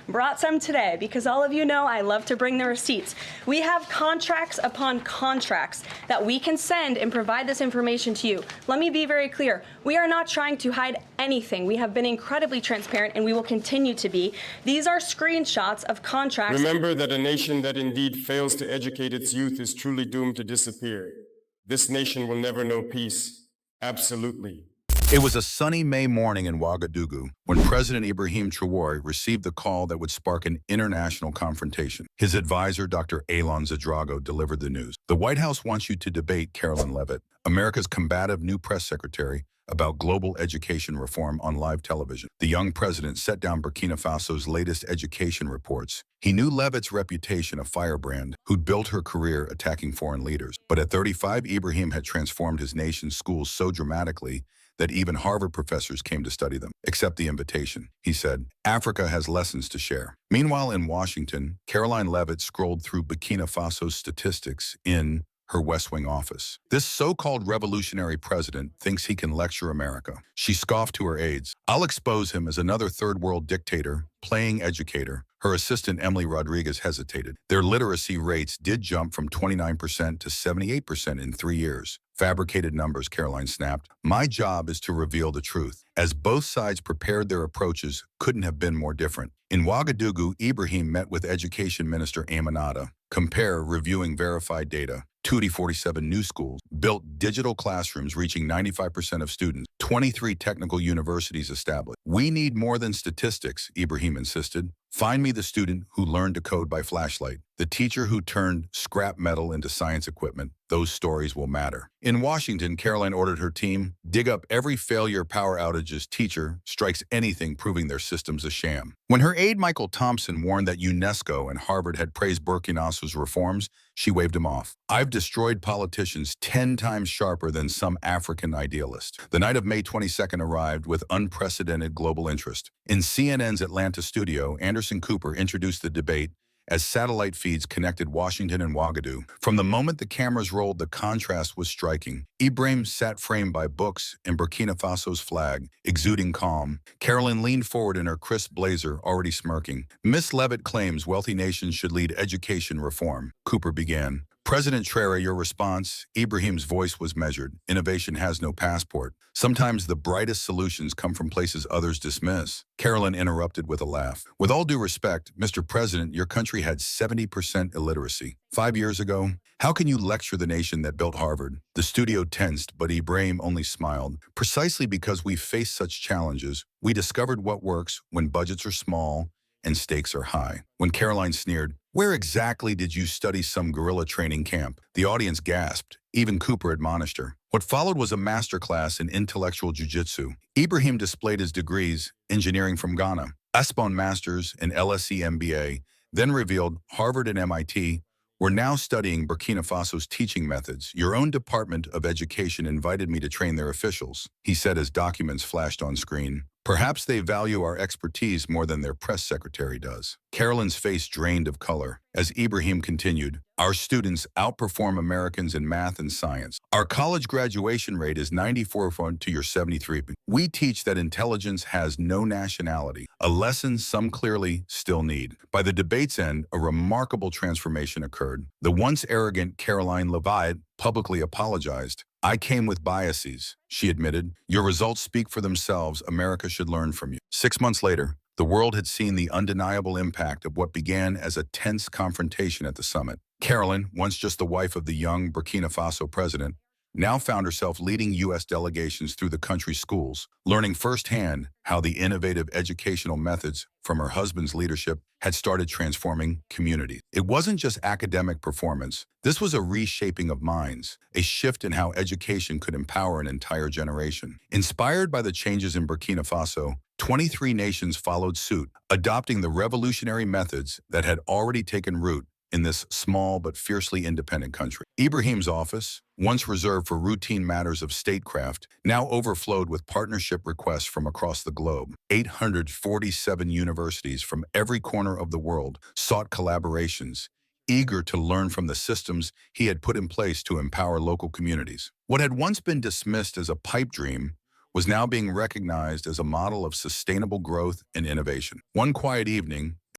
Brought some today because all of you know I love to bring the receipts. We have contracts upon contracts that we can send and provide this information to you. Let me be very clear. We are not trying to hide anything. We have been incredibly transparent and we will continue to be. These are screenshots of contracts. Remember that a nation that indeed fails to educate its youth is truly doomed to disappear. This nation will never know peace. Absolutely. It was a sunny May morning in Ouagadougou when President Ibrahim Traoré received the call that would spark an international confrontation. His advisor, Dr. Alain Zadrago, delivered the news. The White House wants you to debate Karoline Leavitt, America's combative new press secretary, about global education reform on live television. The young president set down Burkina Faso's latest education reports. He knew Leavitt's reputation, a firebrand who'd built her career attacking foreign leaders. But at 35, Ibrahim had transformed his nation's schools so dramatically that even Harvard professors came to study them. Accept the invitation, he said. Africa has lessons to share. Meanwhile, in Washington, Karoline Leavitt scrolled through Burkina Faso's statistics in her West Wing office. This so-called revolutionary president thinks he can lecture America. She scoffed to her aides. I'll expose him as another third-world dictator, playing educator. Her assistant, Emily Rodriguez, hesitated. Their literacy rates did jump from 29% to 78% in 3 years. Fabricated numbers, Karoline snapped. My job is to reveal the truth. As both sides prepared, their approaches couldn't have been more different. In Ouagadougou, Ibrahim met with Education Minister Aminata. Compare reviewing verified data. 247 new schools, built digital classrooms reaching 95% of students, 23 technical universities established. We need more than statistics, Ibrahim insisted. Find me the student who learned to code by flashlight, the teacher who turned scrap metal into science equipment. Those stories will matter. In Washington, Karoline ordered her team, dig up every failure power outage's teacher strikes anything proving their system's a sham. When her aide Michael Thompson warned that UNESCO and Harvard had praised Burkina Faso's reforms, she waved him off. I've destroyed politicians 10 times sharper than some African idealist. The night of May 22nd arrived with unprecedented global interest. In CNN's Atlanta studio, Anderson Cooper introduced the debate as satellite feeds connected Washington and Ouagadougou. From the moment the cameras rolled, the contrast was striking. Ibrahim sat framed by books and Burkina Faso's flag, exuding calm. Karoline leaned forward in her crisp blazer, already smirking. Miss Leavitt claims wealthy nations should lead education reform. Cooper began. President Traoré, your response? Ibrahim's voice was measured. Innovation has no passport. Sometimes the brightest solutions come from places others dismiss. Karoline interrupted with a laugh. With all due respect, Mr. President, your country had 70% illiteracy. 5 years ago, how can you lecture the nation that built Harvard? The studio tensed, but Ibrahim only smiled. Precisely because we face such challenges, we discovered what works when budgets are small and stakes are high. When Karoline sneered, where exactly did you study some guerrilla training camp? The audience gasped. Even Cooper admonished her. What followed was a masterclass in intellectual jiu-jitsu. Ibrahim displayed his degrees, engineering from Ghana, Aspon Masters and LSE MBA, then revealed Harvard and MIT were now studying Burkina Faso's teaching methods. Your own Department of Education invited me to train their officials, he said as documents flashed on screen. Perhaps they value our expertise more than their press secretary does. Karoline's face drained of color. As Ibrahim continued, our students outperform Americans in math and science. Our college graduation rate is 94 to your 73. We teach that intelligence has no nationality, a lesson some clearly still need. By the debate's end, a remarkable transformation occurred. The once arrogant Karoline Leavitt publicly apologized. I came with biases, she admitted. Your results speak for themselves. America should learn from you. 6 months later, the world had seen the undeniable impact of what began as a tense confrontation at the summit. Karoline, once just the wife of the young Burkina Faso president, now found herself leading U.S. delegations through the country's schools, learning firsthand how the innovative educational methods from her husband's leadership had started transforming communities. It wasn't just academic performance. This was a reshaping of minds, a shift in how education could empower an entire generation. Inspired by the changes in Burkina Faso, 23 nations followed suit, adopting the revolutionary methods that had already taken root in this small but fiercely independent country. Ibrahim's office, once reserved for routine matters of statecraft, now overflowed with partnership requests from across the globe. 847 universities from every corner of the world sought collaborations, eager to learn from the systems he had put in place to empower local communities. What had once been dismissed as a pipe dream was now being recognized as a model of sustainable growth and innovation. One quiet evening,